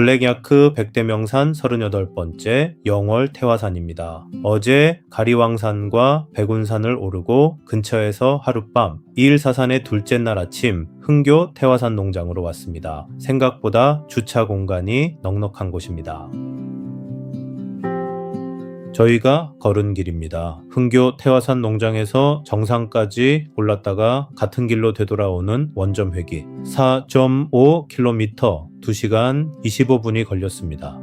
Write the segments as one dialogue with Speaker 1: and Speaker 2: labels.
Speaker 1: 블랙야크 백대명산 38번째 영월 태화산입니다. 어제 가리왕산과 백운산을 오르고 근처에서 하룻밤, 2일 사산의 둘째 날 아침 흥교 태화산 농장으로 왔습니다. 생각보다 주차 공간이 넉넉한 곳입니다. 저희가 걸은 길입니다. 흥교 태화산 농장에서 정상까지 올랐다가 같은 길로 되돌아오는 원점 회기 4.5km 2시간 25분이 걸렸습니다.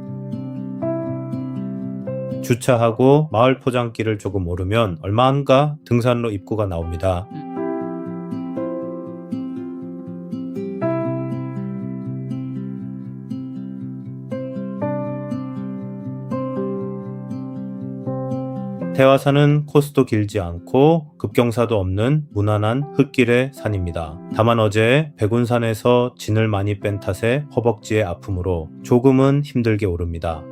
Speaker 1: 주차하고 마을 포장길을 조금 오르면 얼마 안가 등산로 입구가 나옵니다. 태화산은 코스도 길지 않고 급경사도 없는 무난한 흙길의 산입니다. 다만 어제 백운산에서 진을 많이 뺀 탓에 허벅지의 아픔으로 조금은 힘들게 오릅니다.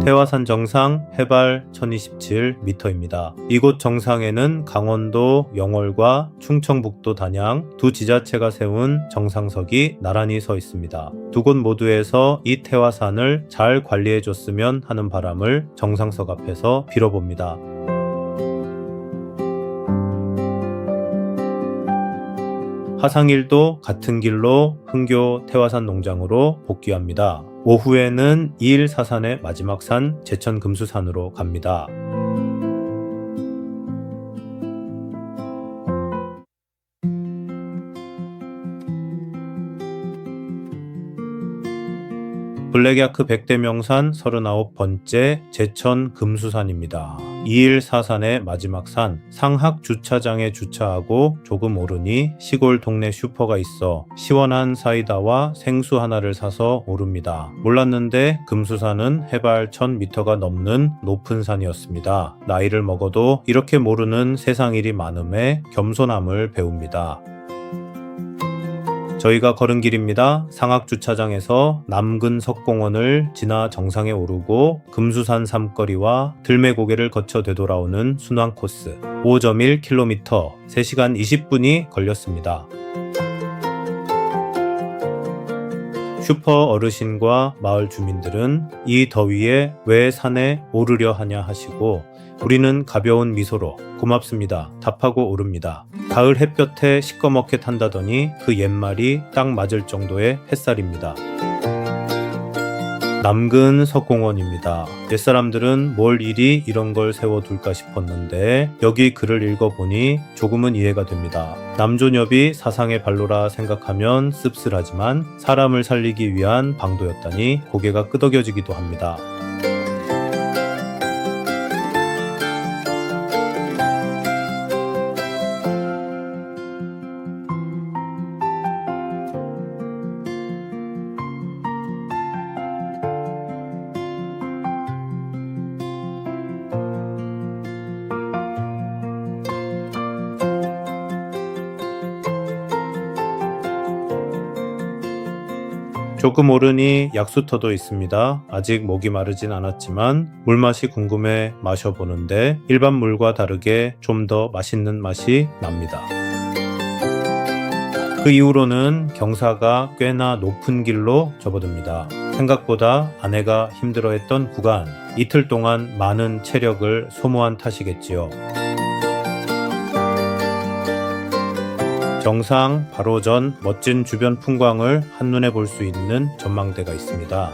Speaker 1: 태화산 정상 해발 1027m입니다. 이곳 정상에는 강원도 영월과 충청북도 단양 두 지자체가 세운 정상석이 나란히 서 있습니다. 두 곳 모두에서 이 태화산을 잘 관리해줬으면 하는 바람을 정상석 앞에서 빌어봅니다. 하상일도 같은 길로 흥교 태화산 농장으로 복귀합니다. 오후에는 2일 사산의 마지막 산 제천금수산으로 갑니다. 블랙야크 백대명산 39번째 제천금수산입니다. 2일 사산의 마지막 산, 상학 주차장에 주차하고 조금 오르니 시골 동네 슈퍼가 있어 시원한 사이다와 생수 하나를 사서 오릅니다. 몰랐는데 금수산은 해발 1000m가 넘는 높은 산이었습니다. 나이를 먹어도 이렇게 모르는 세상 일이 많음에 겸손함을 배웁니다. 저희가 걸은 길입니다. 상학주차장에서 남근 석공원을 지나 정상에 오르고 금수산 삼거리와 들매고개를 거쳐 되돌아오는 순환 코스 5.1km 3시간 20분이 걸렸습니다. 슈퍼 어르신과 마을 주민들은 이 더위에 왜 산에 오르려 하냐 하시고 우리는 가벼운 미소로 고맙습니다 답하고 오릅니다. 가을 햇볕에 시꺼멓게 탄다더니 그 옛말이 딱 맞을 정도의 햇살입니다. 남근 석공원입니다. 옛사람들은 뭘 이리 이런 걸 세워둘까 싶었는데 여기 글을 읽어보니 조금은 이해가 됩니다. 남존엽이 사상의 발로라 생각하면 씁쓸하지만 사람을 살리기 위한 방도였다니 고개가 끄덕여지기도 합니다. 조금 오르니 약수터도 있습니다. 아직 목이 마르진 않았지만 물맛이 궁금해 마셔보는데 일반 물과 다르게 좀 더 맛있는 맛이 납니다. 그 이후로는 경사가 꽤나 높은 길로 접어듭니다. 생각보다 아내가 힘들어했던 구간, 이틀 동안 많은 체력을 소모한 탓이겠지요. 정상 바로 전 멋진 주변 풍광을 한눈에 볼 수 있는 전망대가 있습니다.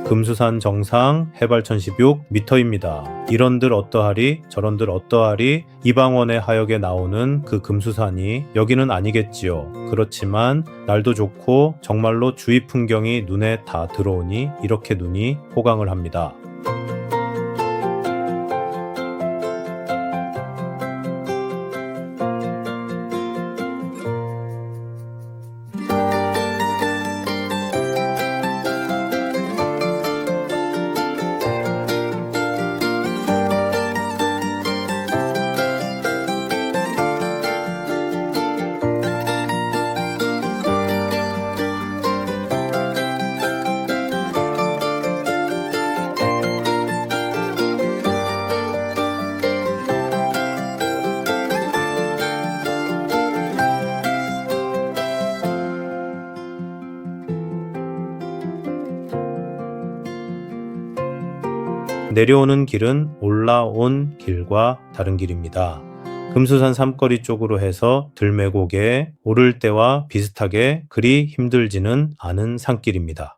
Speaker 1: 금수산 정상 해발 1016m입니다. 이런들 어떠하리 저런들 어떠하리 이방원의 하역에 나오는 그 금수산이 여기는 아니겠지요. 그렇지만 날도 좋고 정말로 주위 풍경이 눈에 다 들어오니 이렇게 눈이 호강을 합니다. 내려오는 길은 올라온 길과 다른 길입니다. 금수산 삼거리 쪽으로 해서 들매곡에 오를 때와 비슷하게 그리 힘들지는 않은 산길입니다.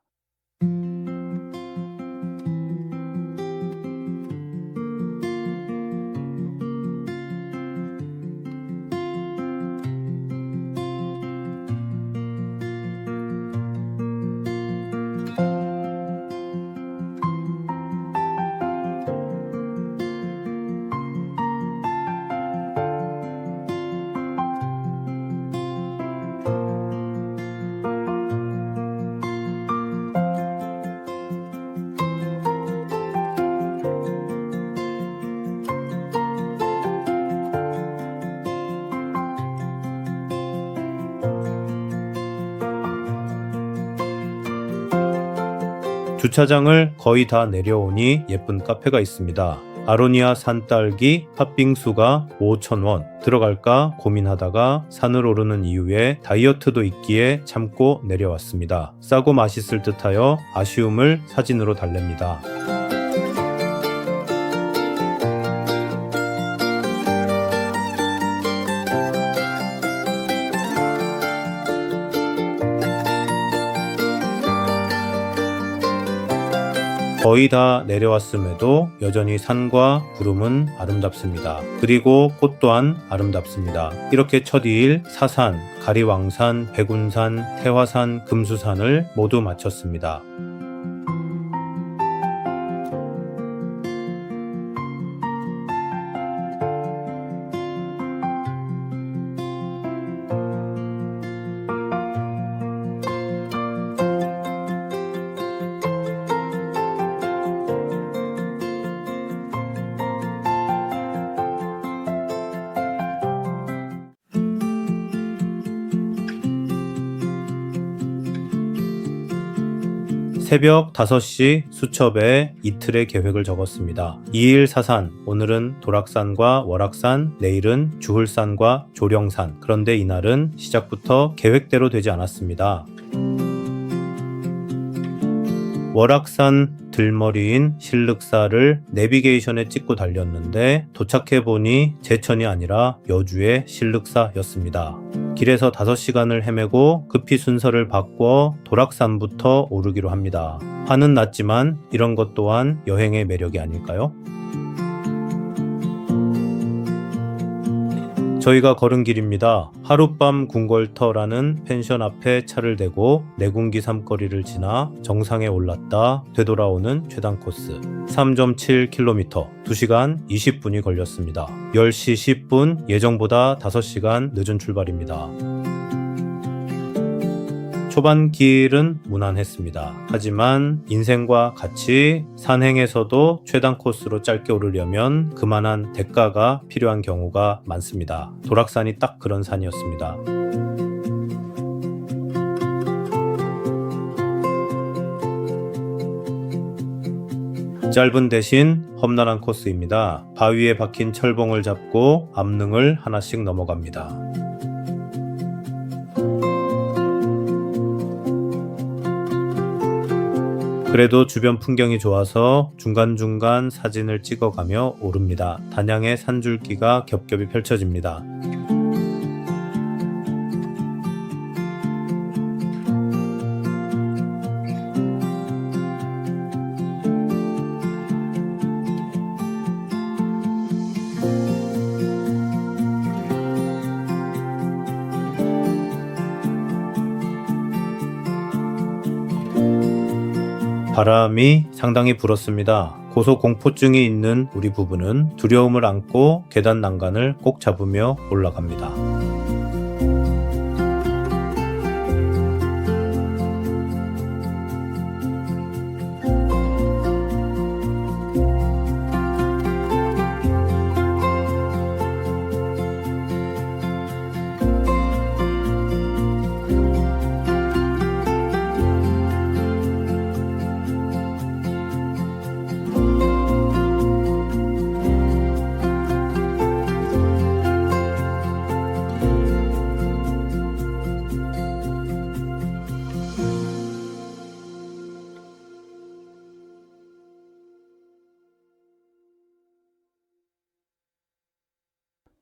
Speaker 1: 주차장을 거의 다 내려오니 예쁜 카페가 있습니다. 아로니아 산딸기 팥빙수가 5,000원. 들어갈까 고민하다가 산을 오르는 이후에 다이어트도 있기에 참고 내려왔습니다. 싸고 맛있을 듯하여 아쉬움을 사진으로 달랩니다. 거의 다 내려왔음에도 여전히 산과 구름은 아름답습니다. 그리고 꽃 또한 아름답습니다. 이렇게 첫 2일 사산, 가리왕산, 백운산, 태화산, 금수산을 모두 마쳤습니다. 새벽 5시 수첩에 이틀의 계획을 적었습니다. 2일 사산, 오늘은 도락산과 월악산, 내일은 주흘산과 조령산. 그런데 이날은 시작부터 계획대로 되지 않았습니다. 월악산 들머리인 실륵사를 내비게이션에 찍고 달렸는데 도착해보니 제천이 아니라 여주의 실륵사였습니다. 길에서 5시간을 헤매고 급히 순서를 바꿔 도락산부터 오르기로 합니다. 화는 났지만 이런 것 또한 여행의 매력이 아닐까요? 저희가 걸은 길입니다. 하룻밤 궁궐터라는 펜션 앞에 차를 대고 내군기 삼거리를 지나 정상에 올랐다 되돌아오는 최단 코스 3.7km 2시간 20분이 걸렸습니다. 10시 10분 예정보다 5시간 늦은 출발입니다. 초반 길은 무난했습니다. 하지만 인생과 같이 산행에서도 최단 코스로 짧게 오르려면 그만한 대가가 필요한 경우가 많습니다. 도락산이 딱 그런 산이었습니다. 짧은 대신 험난한 코스입니다. 바위에 박힌 철봉을 잡고 암릉을 하나씩 넘어갑니다. 그래도 주변 풍경이 좋아서 중간중간 사진을 찍어가며 오릅니다. 단양의 산줄기가 겹겹이 펼쳐집니다. 바람이 상당히 불었습니다. 고소공포증이 있는 우리 부부는 두려움을 안고 계단 난간을 꼭 잡으며 올라갑니다.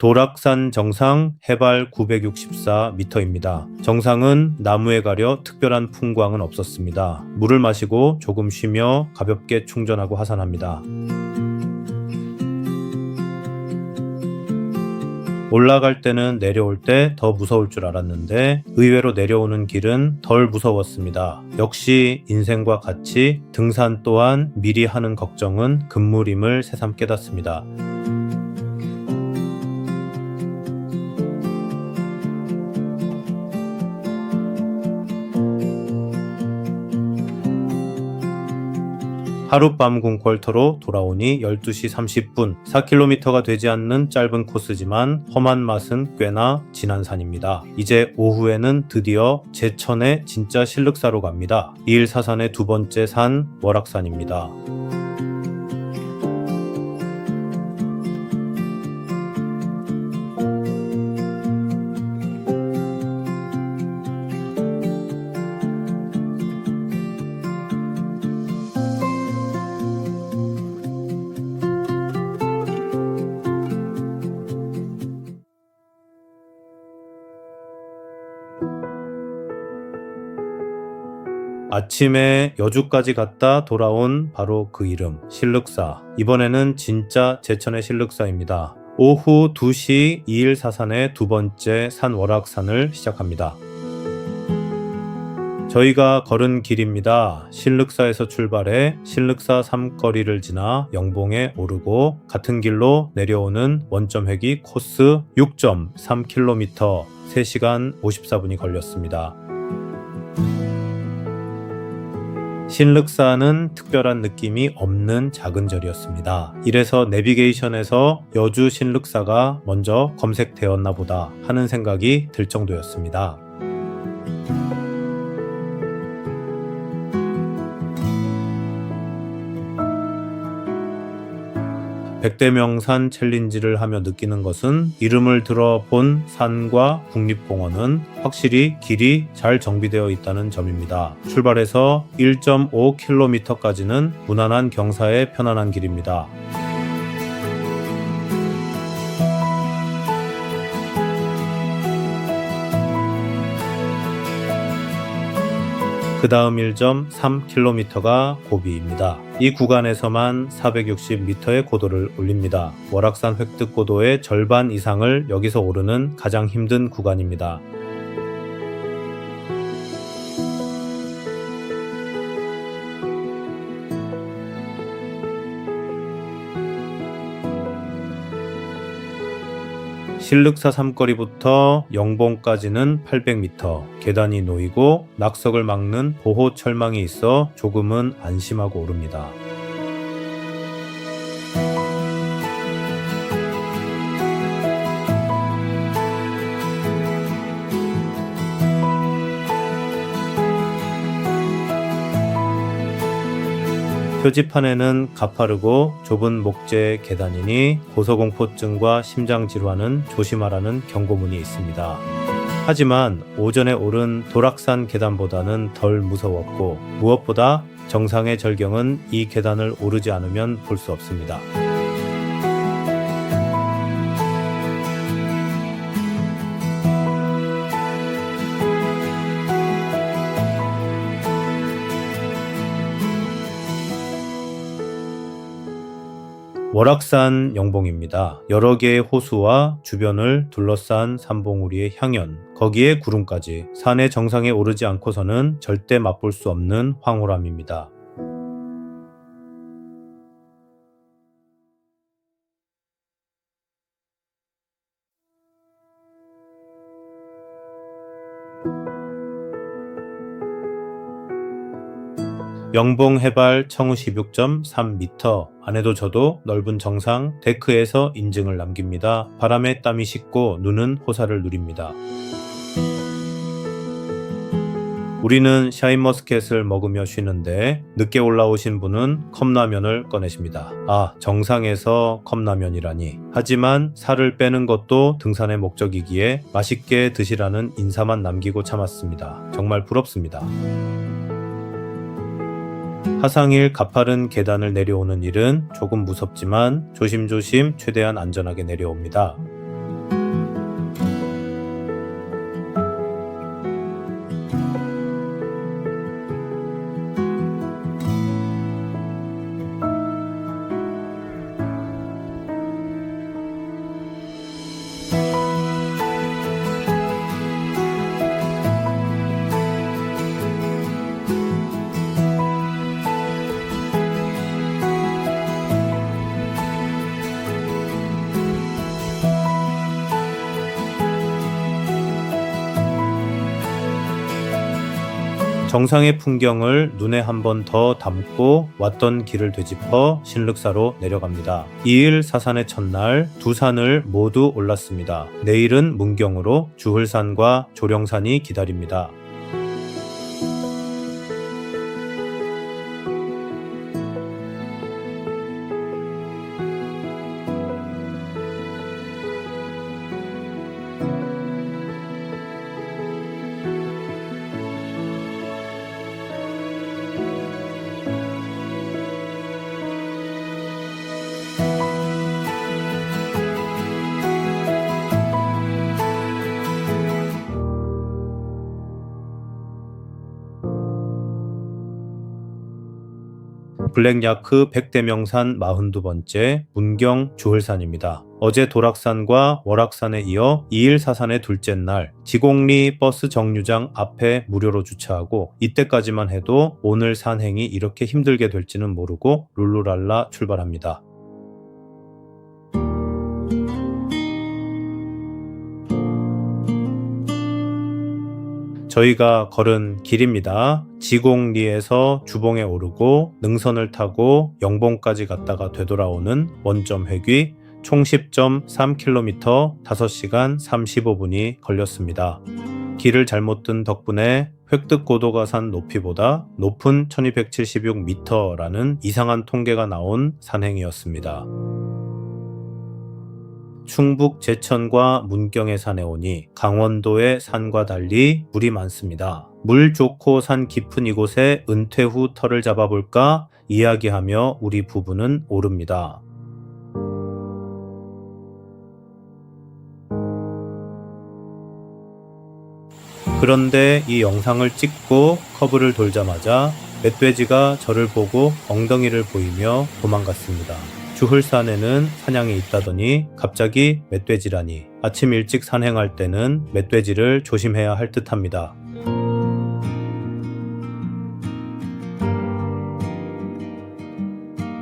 Speaker 1: 도락산 정상 해발 964m입니다. 정상은 나무에 가려 특별한 풍광은 없었습니다. 물을 마시고 조금 쉬며 가볍게 충전하고 하산합니다. 올라갈 때는 내려올 때 더 무서울 줄 알았는데 의외로 내려오는 길은 덜 무서웠습니다. 역시 인생과 같이 등산 또한 미리 하는 걱정은 금물임을 새삼 깨닫습니다. 하룻밤 궁궐터로 돌아오니 12시 30분, 4km가 되지 않는 짧은 코스지만 험한 맛은 꽤나 진한 산입니다. 이제 오후에는 드디어 제천의 진짜 실륵사로 갑니다. 2일 사산의 두 번째 산 월악산입니다. 아침에 여주까지 갔다 돌아온 바로 그 이름, 실륵사. 이번에는 진짜 제천의 실륵사입니다. 오후 2시 2일 사산의 두 번째 산 월악산을 시작합니다. 저희가 걸은 길입니다. 실륵사에서 출발해 실륵사 삼거리를 지나 영봉에 오르고 같은 길로 내려오는 원점 회기 코스 6.3km 3시간 54분이 걸렸습니다. 실륵사는 특별한 느낌이 없는 작은 절이었습니다. 이래서 내비게이션에서 여주 실륵사가 먼저 검색되었나 보다 하는 생각이 들 정도였습니다. 백대명산 챌린지를 하며 느끼는 것은 이름을 들어본 산과 국립공원은 확실히 길이 잘 정비되어 있다는 점입니다. 출발해서 1.5km까지는 무난한 경사의 편안한 길입니다. 그 다음 1.3km가 고비입니다. 이 구간에서만 460m의 고도를 올립니다. 월악산 획득 고도의 절반 이상을 여기서 오르는 가장 힘든 구간입니다. 실륵사 삼거리부터 영봉까지는 800m, 계단이 놓이고 낙석을 막는 보호 철망이 있어 조금은 안심하고 오릅니다. 표지판에는 가파르고 좁은 목재 계단이니 고소공포증과 심장질환은 조심하라는 경고문이 있습니다. 하지만 오전에 오른 도락산 계단보다는 덜 무서웠고 무엇보다 정상의 절경은 이 계단을 오르지 않으면 볼 수 없습니다. 월악산 영봉입니다. 여러 개의 호수와 주변을 둘러싼 산봉우리의 향연, 거기에 구름까지 산의 정상에 오르지 않고서는 절대 맛볼 수 없는 황홀함입니다. 영봉 해발 1056.3m, 안에도 저도 넓은 정상 데크에서 인증을 남깁니다. 바람에 땀이 식고 눈은 호사를 누립니다. 우리는 샤인머스켓을 먹으며 쉬는데 늦게 올라오신 분은 컵라면을 꺼내십니다. 아, 정상에서 컵라면이라니. 하지만 살을 빼는 것도 등산의 목적이기에 맛있게 드시라는 인사만 남기고 참았습니다. 정말 부럽습니다. 하상일 가파른 계단을 내려오는 일은 조금 무섭지만 조심조심 최대한 안전하게 내려옵니다. 정상의 풍경을 눈에 한 번 더 담고 왔던 길을 되짚어 신륵사로 내려갑니다. 2일 사산의 첫날 두 산을 모두 올랐습니다. 내일은 문경으로 주흘산과 조령산이 기다립니다. 블랙야크 백대명산 42번째 문경 주흘산입니다. 어제 도락산과 월악산에 이어 2일 사산의 둘째 날 지곡리 버스 정류장 앞에 무료로 주차하고 이때까지만 해도 오늘 산행이 이렇게 힘들게 될지는 모르고 룰루랄라 출발합니다. 저희가 걸은 길입니다. 지곡리에서 주봉에 오르고 능선을 타고 영봉까지 갔다가 되돌아오는 원점 회귀 총 10.3km 5시간 35분이 걸렸습니다. 길을 잘못 든 덕분에 획득고도가산 높이보다 높은 1276m라는 이상한 통계가 나온 산행이었습니다. 충북 제천과 문경의 산에 오니 강원도의 산과 달리 물이 많습니다. 물 좋고 산 깊은 이곳에 은퇴 후 터를 잡아볼까 이야기하며 우리 부부는 오릅니다. 그런데 이 영상을 찍고 커브를 돌자마자 멧돼지가 저를 보고 엉덩이를 보이며 도망갔습니다. 주흘산에는 사냥이 있다더니 갑자기 멧돼지라니. 아침 일찍 산행할 때는 멧돼지를 조심해야 할 듯합니다.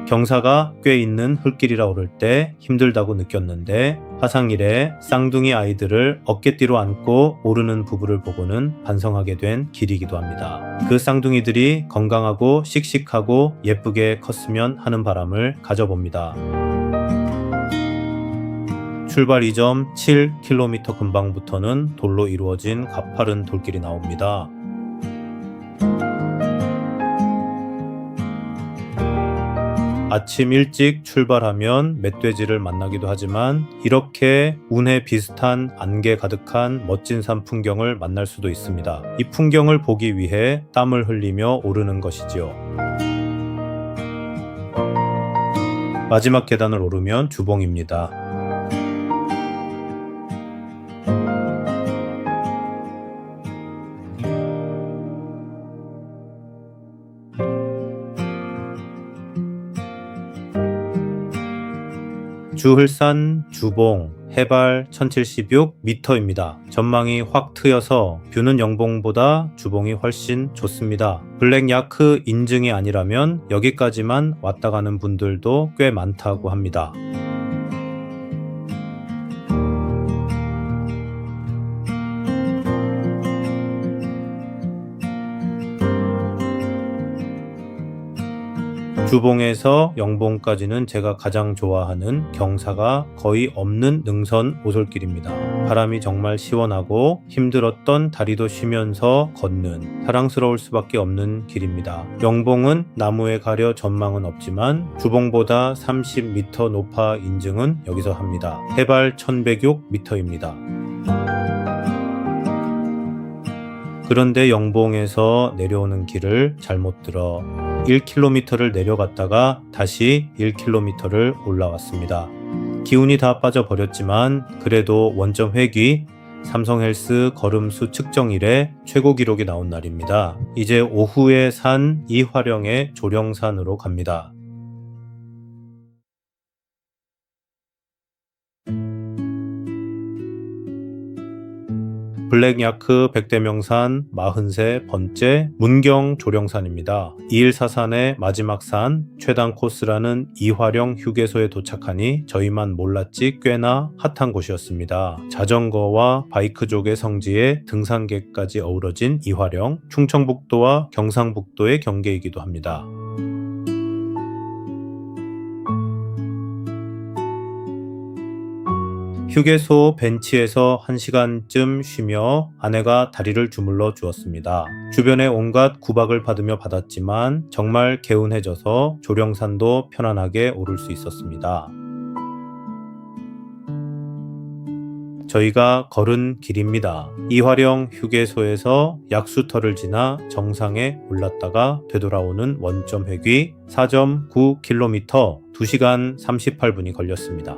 Speaker 1: 경사가 꽤 있는 흙길이라 오를 때 힘들다고 느꼈는데 화상 이래 쌍둥이 아이들을 어깨뒤로 안고 오르는 부부를 보고는 반성하게 된 길이기도 합니다. 그 쌍둥이들이 건강하고 씩씩하고 예쁘게 컸으면 하는 바람을 가져봅니다. 출발 2점 7km 근방부터는 돌로 이루어진 가파른 돌길이 나옵니다. 아침 일찍 출발하면 멧돼지를 만나기도 하지만 이렇게 운해 비슷한 안개 가득한 멋진 산 풍경을 만날 수도 있습니다. 이 풍경을 보기 위해 땀을 흘리며 오르는 것이지요. 마지막 계단을 오르면 주봉입니다. 주흘산 주봉 해발 1076m입니다. 전망이 확 트여서 뷰는 영봉보다 주봉이 훨씬 좋습니다. 블랙야크 인증이 아니라면 여기까지만 왔다 가는 분들도 꽤 많다고 합니다. 주봉에서 영봉까지는 제가 가장 좋아하는 경사가 거의 없는 능선 오솔길입니다. 바람이 정말 시원하고 힘들었던 다리도 쉬면서 걷는 사랑스러울 수밖에 없는 길입니다. 영봉은 나무에 가려 전망은 없지만 주봉보다 30m 높아 인증은 여기서 합니다. 해발 1106m입니다. 그런데 영봉에서 내려오는 길을 잘못 들어 1km를 내려갔다가 다시 1km를 올라왔습니다. 기운이 다 빠져버렸지만 그래도 원점 회귀 삼성헬스 걸음수 측정 이래 최고 기록이 나온 날입니다. 이제 오후에 산 이화령의 조령산으로 갑니다. 블랙야크 백대명산 43번째 문경 조령산입니다. 2일4산의 마지막 산 최단 코스라는 이화령 휴게소에 도착하니 저희만 몰랐지 꽤나 핫한 곳이었습니다. 자전거와 바이크족의 성지에 등산객까지 어우러진 이화령, 충청북도와 경상북도의 경계이기도 합니다. 휴게소 벤치에서 1시간쯤 쉬며 아내가 다리를 주물러 주었습니다. 주변에 온갖 구박을 받으며 받았지만 정말 개운해져서 조령산도 편안하게 오를 수 있었습니다. 저희가 걸은 길입니다. 이화령 휴게소에서 약수터를 지나 정상에 올랐다가 되돌아오는 원점 회귀 4.9km 2시간 38분이 걸렸습니다.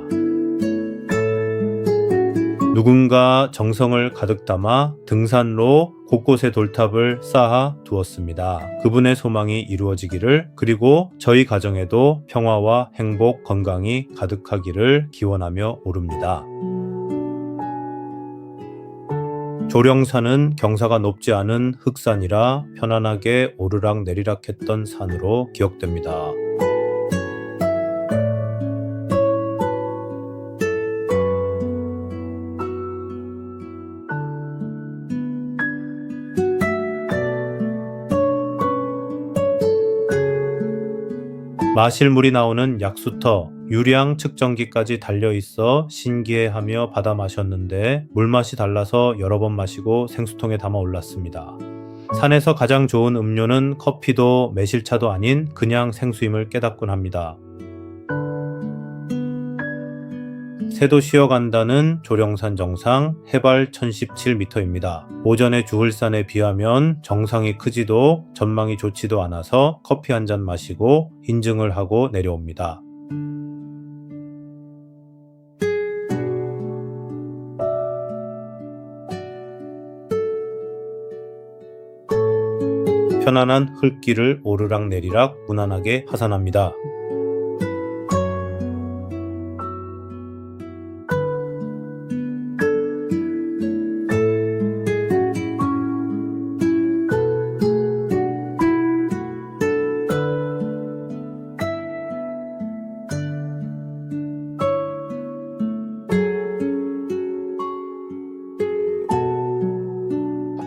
Speaker 1: 누군가 정성을 가득 담아 등산로 곳곳에 돌탑을 쌓아 두었습니다. 그분의 소망이 이루어지기를, 그리고 저희 가정에도 평화와 행복, 건강이 가득하기를 기원하며 오릅니다. 조령산은 경사가 높지 않은 흑산이라 편안하게 오르락 내리락 했던 산으로 기억됩니다. 마실 물이 나오는 약수터, 유량 측정기까지 달려있어 신기해하며 받아 마셨는데 물맛이 달라서 여러 번 마시고 생수통에 담아 올랐습니다. 산에서 가장 좋은 음료는 커피도 매실차도 아닌 그냥 생수임을 깨닫곤 합니다. 새도 쉬어간다는 조령산 정상 해발 1017m입니다. 오전에 주흘산에 비하면 정상이 크지도 전망이 좋지도 않아서 커피 한 잔 마시고 인증을 하고 내려옵니다. 편안한 흙길을 오르락 내리락 무난하게 하산합니다.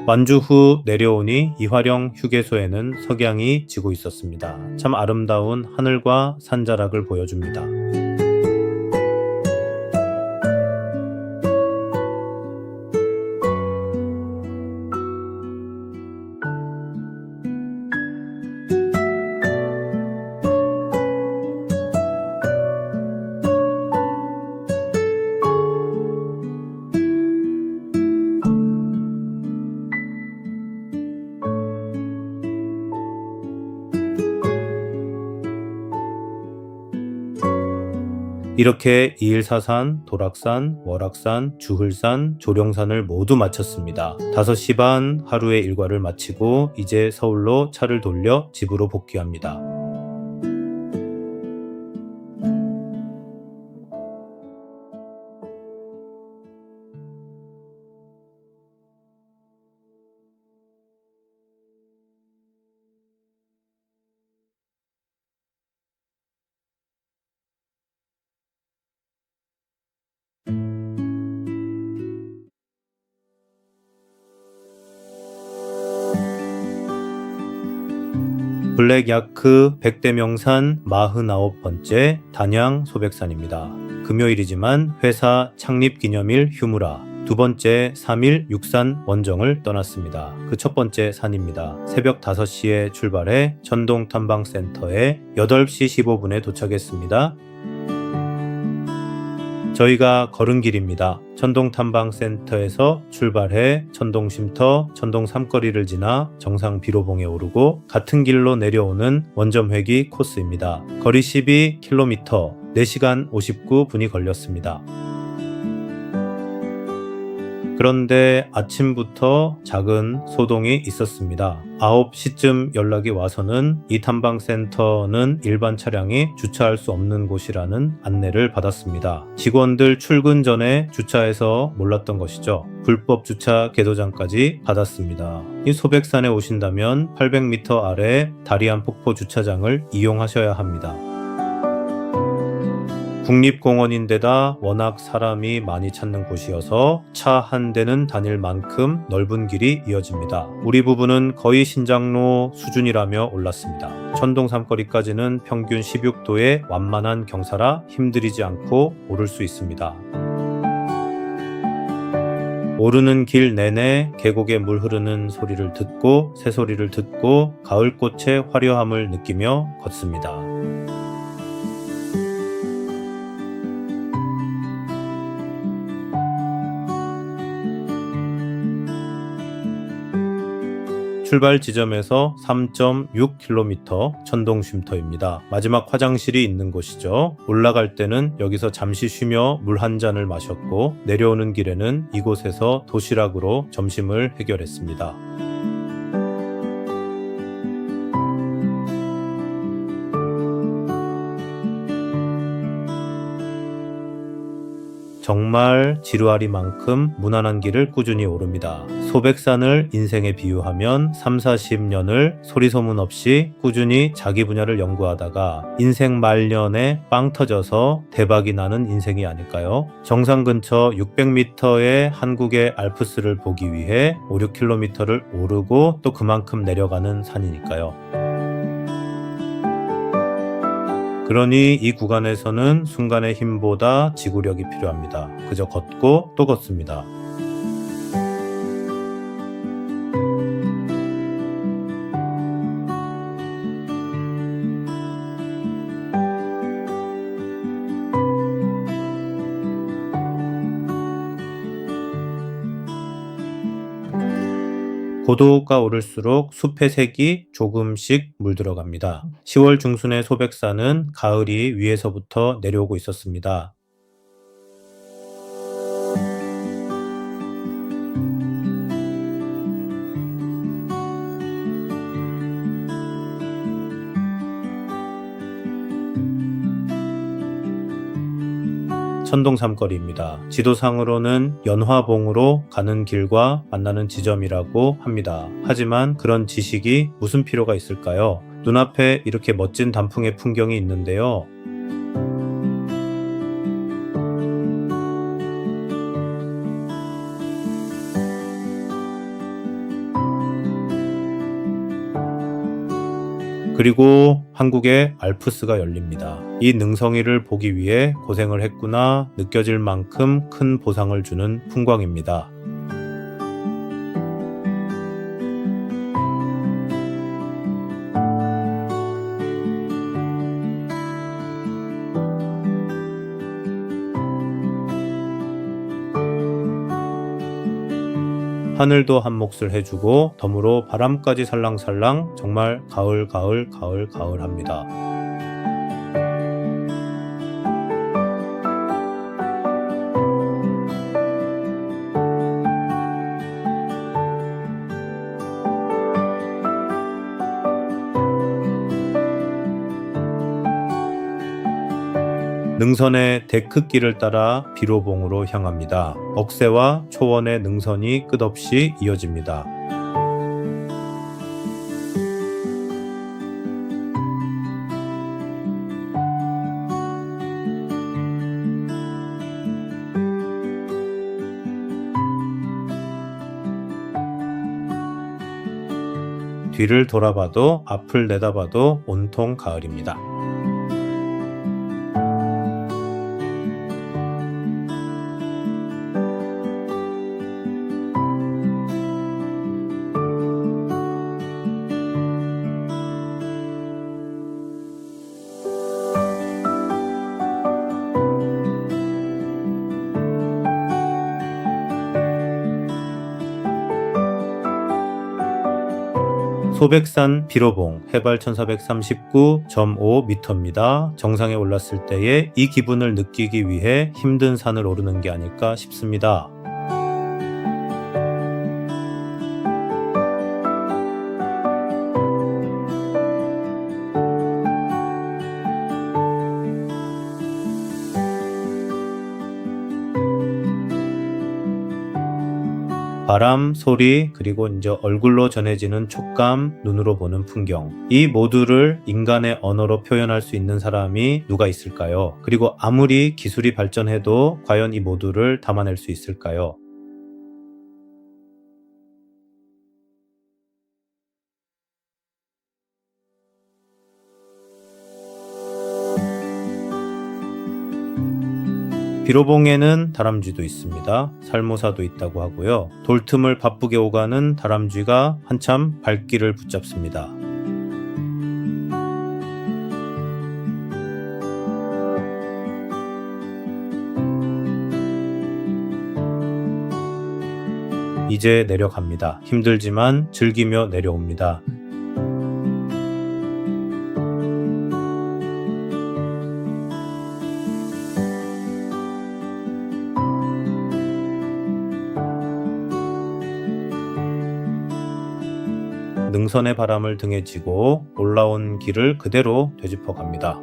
Speaker 1: 완주 후 내려오니 이화령 휴게소에는 석양이 지고 있었습니다. 참 아름다운 하늘과 산자락을 보여줍니다. 이렇게 2일4산, 도락산, 월악산, 주흘산, 조령산을 모두 마쳤습니다. 5시 반 하루의 일과를 마치고 이제 서울로 차를 돌려 집으로 복귀합니다. 블랙야크 백대명산 49번째 단양 소백산입니다. 금요일이지만 회사 창립기념일 휴무라 두 번째 3일 육산 원정을 떠났습니다. 그 첫 번째 산입니다. 새벽 5시에 출발해 천동탐방센터에 8시 15분에 도착했습니다. 저희가 걸은 길입니다. 천동탐방센터에서 출발해 천동쉼터, 천동 삼거리를 지나 정상 비로봉에 오르고 같은 길로 내려오는 원점회귀 코스입니다. 거리 12km, 4시간 59분이 걸렸습니다. 그런데 아침부터 작은 소동이 있었습니다. 9시쯤 연락이 와서는 이 탐방센터는 일반 차량이 주차할 수 없는 곳이라는 안내를 받았습니다. 직원들 출근 전에 주차해서 몰랐던 것이죠. 불법 주차 계도장까지 받았습니다. 이 소백산에 오신다면 800m 아래 다리안 폭포 주차장을 이용하셔야 합니다. 국립공원인데다 워낙 사람이 많이 찾는 곳이어서 차 한 대는 다닐 만큼 넓은 길이 이어집니다. 우리 부부는 거의 신장로 수준이라며 올랐습니다. 천동 삼거리까지는 평균 16도의 완만한 경사라 힘들이지 않고 오를 수 있습니다. 오르는 길 내내 계곡에 물 흐르는 소리를 듣고 새소리를 듣고 가을꽃의 화려함을 느끼며 걷습니다. 출발 지점에서 3.6km 천동 쉼터입니다. 마지막 화장실이 있는 곳이죠. 올라갈 때는 여기서 잠시 쉬며 물 한 잔을 마셨고 내려오는 길에는 이곳에서 도시락으로 점심을 해결했습니다. 정말 지루하리만큼 무난한 길을 꾸준히 오릅니다. 소백산을 인생에 비유하면 30-40년을 소리소문 없이 꾸준히 자기 분야를 연구하다가 인생 말년에 빵 터져서 대박이 나는 인생이 아닐까요? 정상 근처 600m의 한국의 알프스를 보기 위해 5-6km를 오르고 또 그만큼 내려가는 산이니까요. 그러니 이 구간에서는 순간의 힘보다 지구력이 필요합니다. 그저 걷고 또 걷습니다. 고도가 오를수록 숲의 색이 조금씩 물들어갑니다. 10월 중순의 소백산은 가을이 위에서부터 내려오고 있었습니다. 천동 삼거리입니다. 지도상으로는 연화봉으로 가는 길과 만나는 지점이라고 합니다. 하지만 그런 지식이 무슨 필요가 있을까요? 눈앞에 이렇게 멋진 단풍의 풍경이 있는데요. 그리고 한국의 알프스가 열립니다. 이 능성이를 보기 위해 고생을 했구나 느껴질 만큼 큰 보상을 주는 풍광입니다. 하늘도 한 몫을 해주고 덤으로 바람까지 살랑살랑 정말 가을 합니다. 능선의 데크길을 따라 비로봉으로 향합니다. 억새와 초원의 능선이 끝없이 이어집니다. 뒤를 돌아봐도 앞을 내다봐도 온통 가을입니다. 소백산 비로봉 해발 1439.5m입니다. 정상에 올랐을 때의 이 기분을 느끼기 위해 힘든 산을 오르는 게 아닐까 싶습니다. 바람, 소리, 그리고 이제 얼굴로 전해지는 촉감, 눈으로 보는 풍경. 이 모두를 인간의 언어로 표현할 수 있는 사람이 누가 있을까요? 그리고 아무리 기술이 발전해도 과연 이 모두를 담아낼 수 있을까요? 비로봉에는 다람쥐도 있습니다. 살모사도 있다고 하고요. 돌틈을 바쁘게 오가는 다람쥐가 한참 발길을 붙잡습니다. 이제 내려갑니다. 힘들지만 즐기며 내려옵니다. 능선의 바람을 등에 지고 올라온 길을 그대로 되짚어 갑니다.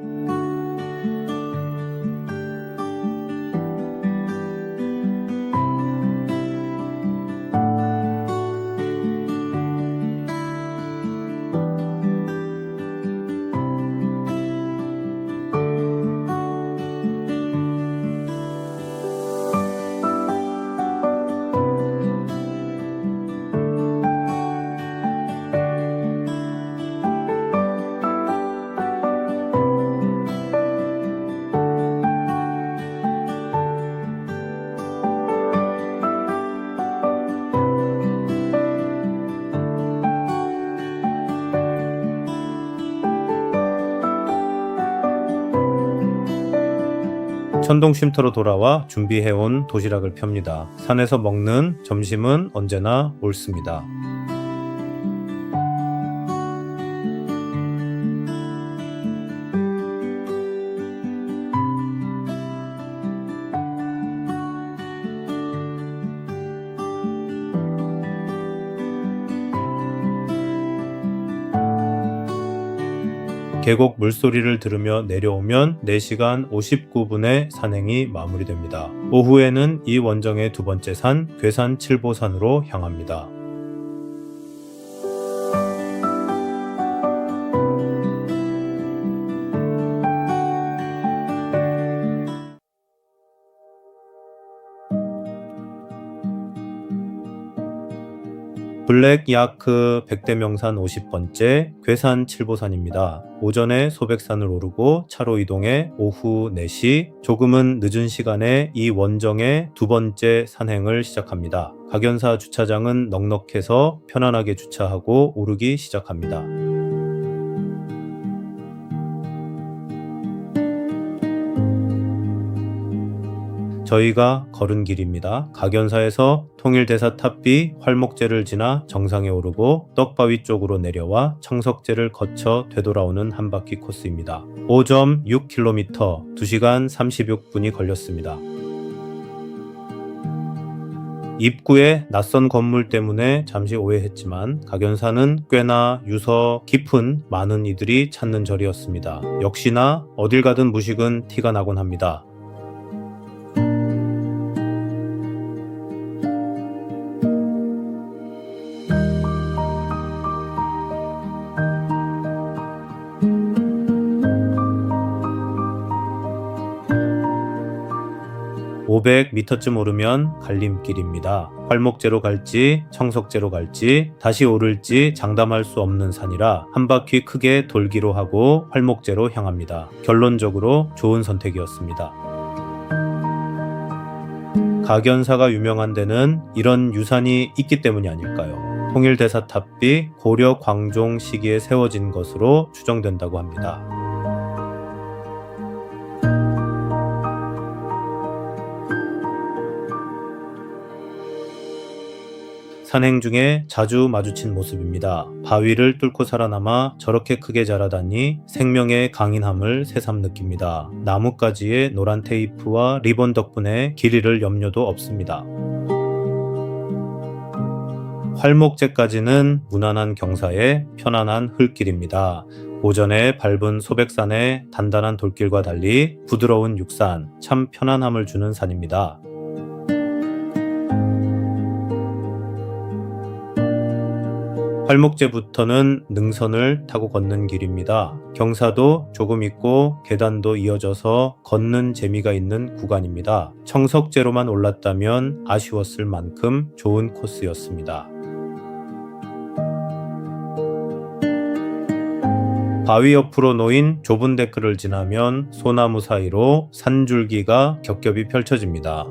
Speaker 1: 천동 쉼터로 돌아와 준비해온 도시락을 펴니다. 산에서 먹는 점심은 언제나 옳습니다. 계곡 물소리를 들으며 내려오면 4시간 59분의 산행이 마무리됩니다. 오후에는 이 원정의 두 번째 산, 괴산 칠보산으로 향합니다. 블랙야크 백대명산 50번째 괴산 칠보산입니다. 오전에 소백산을 오르고 차로 이동해 오후 4시 조금은 늦은 시간에 이 원정의 두 번째 산행을 시작합니다. 각연사 주차장은 넉넉해서 편안하게 주차하고 오르기 시작합니다. 저희가 걸은 길입니다. 각연사에서 통일대사 탑비 활목제를 지나 정상에 오르고 떡바위 쪽으로 내려와 청석제를 거쳐 되돌아오는 한 바퀴 코스입니다. 5.6km, 2시간 36분이 걸렸습니다. 입구에 낯선 건물 때문에 잠시 오해했지만 각연사는 꽤나 유서 깊은 많은 이들이 찾는 절이었습니다. 역시나 어딜 가든 무식은 티가 나곤 합니다. 500m쯤 오르면 갈림길입니다. 활목제로 갈지 청석제로 갈지 다시 오를지 장담할 수 없는 산이라 한 바퀴 크게 돌기로 하고 활목제로 향합니다. 결론적으로 좋은 선택이었습니다. 각연사가 유명한 데는 이런 유산이 있기 때문이 아닐까요? 통일대사 탑비 고려 광종 시기에 세워진 것으로 추정된다고 합니다. 산행 중에 자주 마주친 모습입니다. 바위를 뚫고 살아남아 저렇게 크게 자라다니 생명의 강인함을 새삼 느낍니다. 나뭇가지에 노란 테이프와 리본 덕분에 길이를 염려도 없습니다. 활목제까지는 무난한 경사의 편안한 흙길입니다. 오전에 밟은 소백산의 단단한 돌길과 달리 부드러운 육산, 참 편안함을 주는 산입니다. 팔목제부터는 능선을 타고 걷는 길입니다. 경사도 조금 있고 계단도 이어져서 걷는 재미가 있는 구간입니다. 청석제로만 올랐다면 아쉬웠을 만큼 좋은 코스였습니다. 바위 옆으로 놓인 좁은 데크를 지나면 소나무 사이로 산줄기가 겹겹이 펼쳐집니다.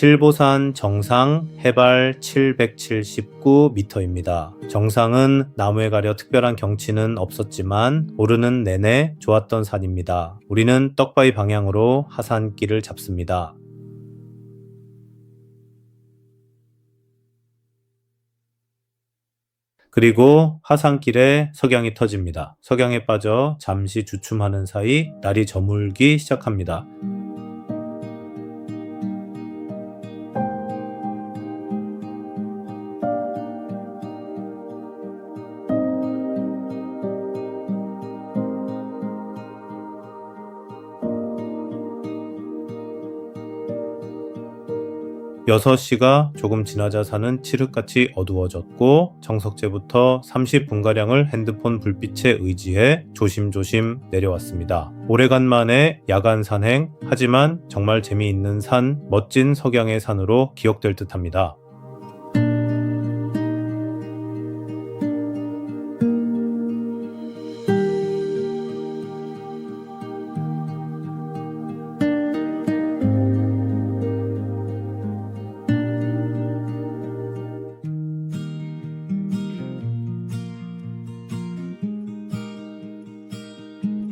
Speaker 1: 칠보산 정상 해발 779m입니다. 정상은 나무에 가려 특별한 경치는 없었지만 오르는 내내 좋았던 산입니다. 우리는 떡바위 방향으로 하산길을 잡습니다. 그리고 하산길에 석양이 터집니다. 석양에 빠져 잠시 주춤하는 사이 날이 저물기 시작합니다. 여섯 시가 조금 지나자 산은 칠흑같이 어두워졌고 정석제부터 30분가량을 핸드폰 불빛에 의지해 조심조심 내려왔습니다. 오래간만에 야간 산행, 하지만 정말 재미있는 산, 멋진 석양의 산으로 기억될 듯합니다.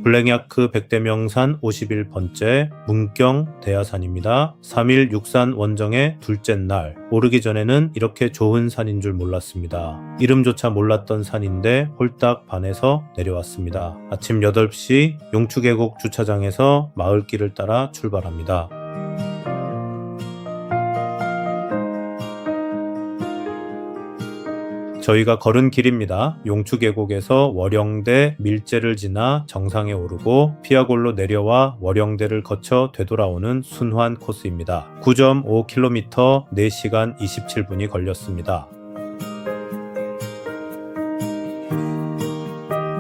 Speaker 1: 블랙야크 백대명산 51번째 문경 대야산입니다. 3일 육산 원정의 둘째 날, 오르기 전에는 이렇게 좋은 산인 줄 몰랐습니다. 이름조차 몰랐던 산인데 홀딱 반해서 내려왔습니다. 아침 8시 용추계곡 주차장에서 마을길을 따라 출발합니다. 저희가 걸은 길입니다. 용추계곡에서 월영대 밀제를 지나 정상에 오르고 피아골로 내려와 월영대를 거쳐 되돌아오는 순환 코스입니다. 9.5km 4시간 27분이 걸렸습니다.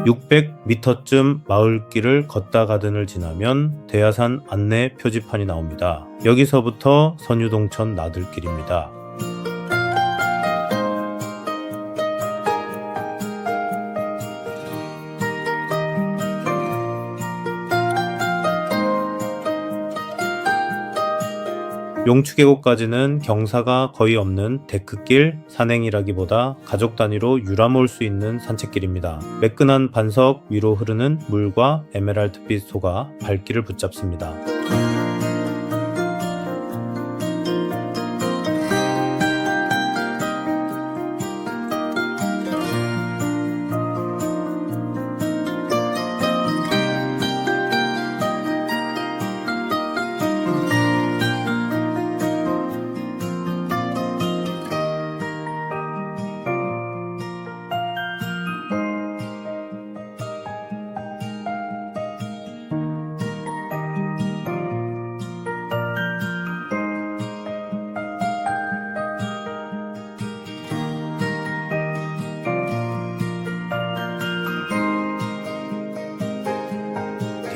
Speaker 1: 600m쯤 마을길을 걷다 가든을 지나면 대야산 안내 표지판이 나옵니다. 여기서부터 선유동천 나들길입니다. 용추계곡까지는 경사가 거의 없는 데크길, 산행이라기보다 가족 단위로 유람올 수 있는 산책길입니다. 매끈한 반석 위로 흐르는 물과 에메랄드빛 소가 발길을 붙잡습니다.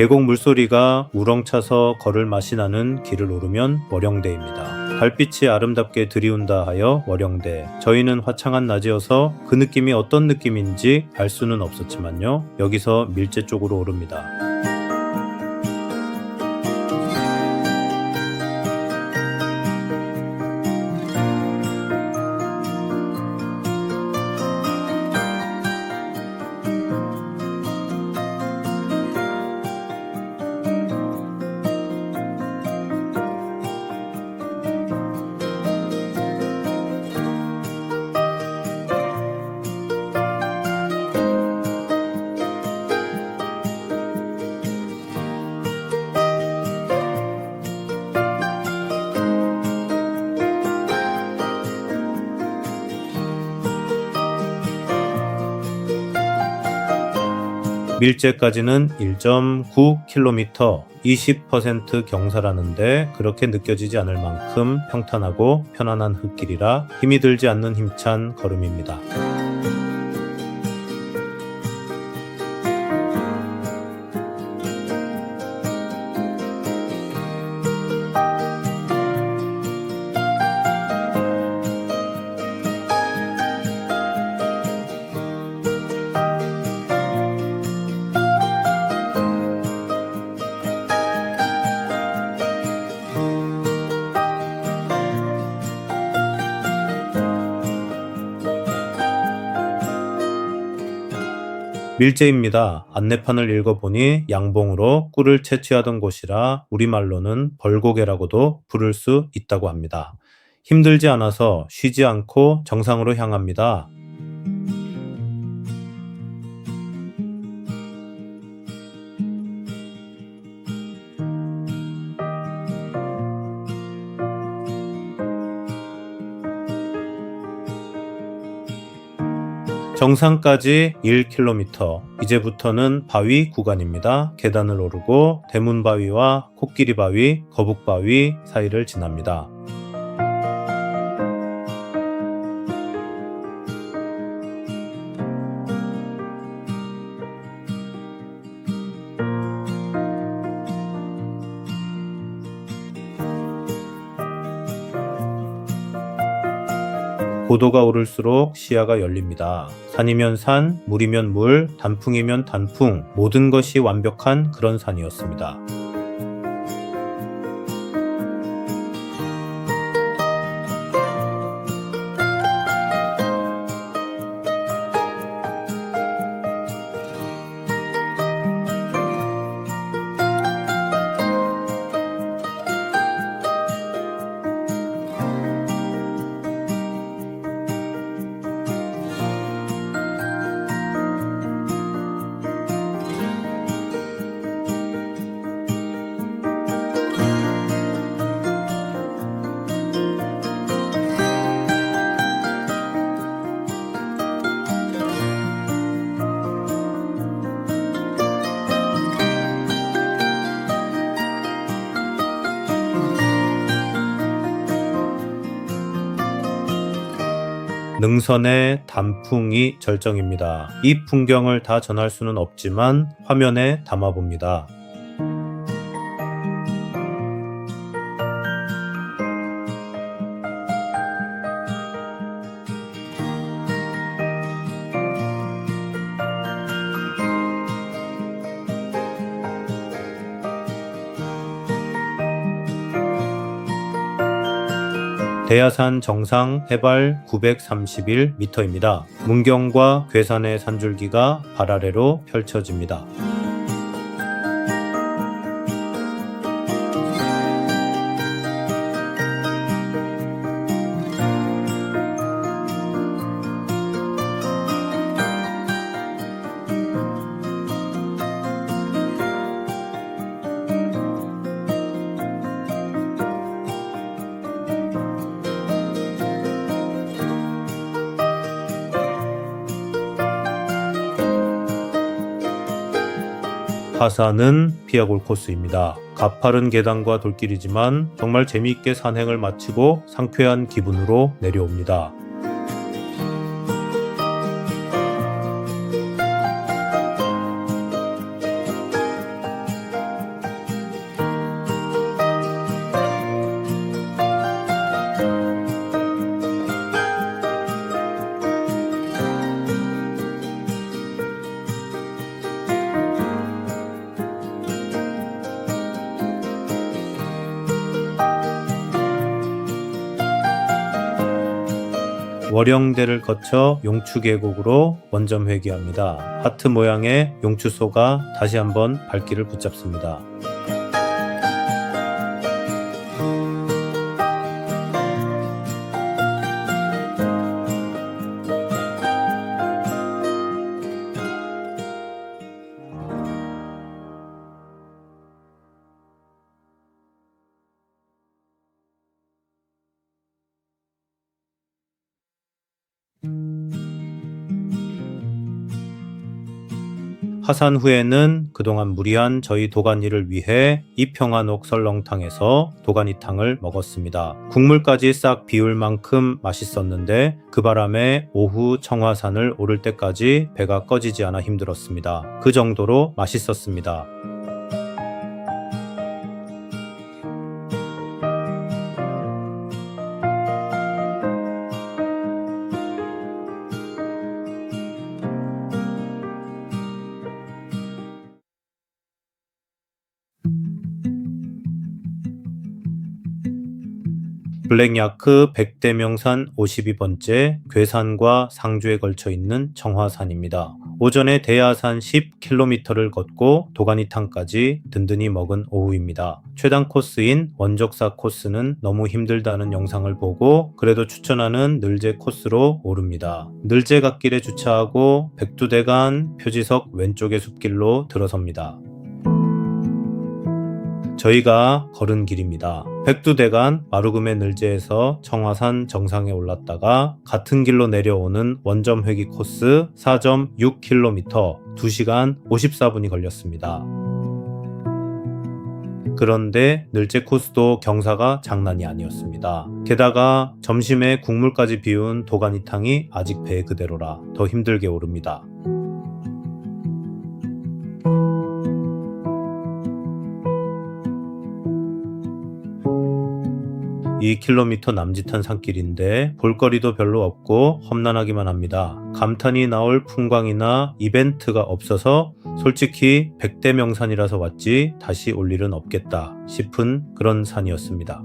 Speaker 1: 계곡 물소리가 우렁차서 걸을 맛이 나는 길을 오르면 월영대입니다. 달빛이 아름답게 들이운다 하여 월영대. 저희는 화창한 낮이어서 그 느낌이 어떤 느낌인지 알 수는 없었지만요. 여기서 밀제 쪽으로 오릅니다. 밀제까지는 1.9km, 20% 경사라는데 그렇게 느껴지지 않을 만큼 평탄하고 편안한 흙길이라 힘이 들지 않는 힘찬 걸음입니다. 밀제입니다. 안내판을 읽어보니 양봉으로 꿀을 채취하던 곳이라 우리말로는 벌고개라고도 부를 수 있다고 합니다. 힘들지 않아서 쉬지 않고 정상으로 향합니다. 정상까지 1km, 이제부터는 바위 구간입니다. 계단을 오르고 대문바위와 코끼리바위, 거북바위 사이를 지납니다. 고도가 오를수록 시야가 열립니다. 산이면 산, 물이면 물, 단풍이면 단풍, 모든 것이 완벽한 그런 산이었습니다. 능선의 단풍이 절정입니다. 이 풍경을 다 전할 수는 없지만 화면에 담아봅니다. 대야산 정상 해발 931m입니다. 문경과 괴산의 산줄기가 발 아래로 펼쳐집니다. 하산은 피아골 코스입니다. 가파른 계단과 돌길이지만 정말 재미있게 산행을 마치고 상쾌한 기분으로 내려옵니다. 월영대를 거쳐 용추계곡으로 원점 회귀합니다. 하트 모양의 용추소가 다시 한번 발길을 붙잡습니다. 하산 후에는 그동안 무리한 저희 도가니를 위해 이평한옥 설렁탕에서 도가니탕을 먹었습니다. 국물까지 싹 비울 만큼 맛있었는데 그 바람에 오후 청화산을 오를 때까지 배가 꺼지지 않아 힘들었습니다. 그 정도로 맛있었습니다. 블랙야크 백대명산 52번째 괴산과 상주에 걸쳐 있는 청화산입니다. 오전에 대하산 10km를 걷고 도가니탕까지 든든히 먹은 오후입니다. 최단 코스인 원적사 코스는 너무 힘들다는 영상을 보고 그래도 추천하는 늘제 코스로 오릅니다. 늘제 갓길에 주차하고 백두대간 표지석 왼쪽의 숲길로 들어섭니다. 저희가 걸은 길입니다. 백두대간 마루금의 늘제에서 청화산 정상에 올랐다가 같은 길로 내려오는 원점회기 코스 4.6km 2시간 54분이 걸렸습니다. 그런데 늘제 코스도 경사가 장난이 아니었습니다. 게다가 점심에 국물까지 비운 도가니탕이 아직 배 그대로라 더 힘들게 오릅니다. 2km 남짓한 산길인데 볼거리도 별로 없고 험난하기만 합니다. 감탄이 나올 풍광이나 이벤트가 없어서 솔직히 백대명산이라서 왔지 다시 올 일은 없겠다 싶은 그런 산이었습니다.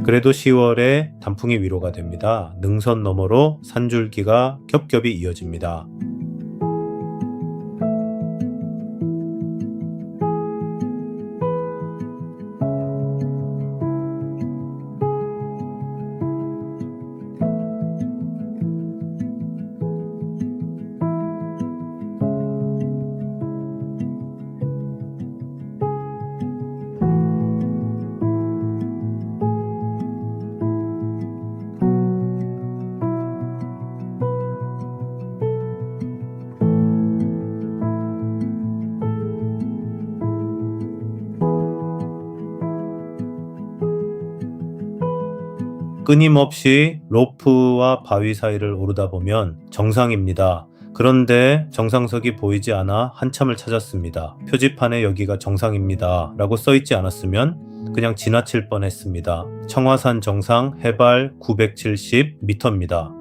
Speaker 1: 그래도 10월에 단풍이 위로가 됩니다. 능선 너머로 산줄기가 겹겹이 이어집니다. 끊임없이 로프와 바위 사이를 오르다 보면 정상입니다. 그런데 정상석이 보이지 않아 한참을 찾았습니다. 표지판에 여기가 정상입니다 라고 써있지 않았으면 그냥 지나칠 뻔했습니다. 청화산 정상 해발 970m입니다.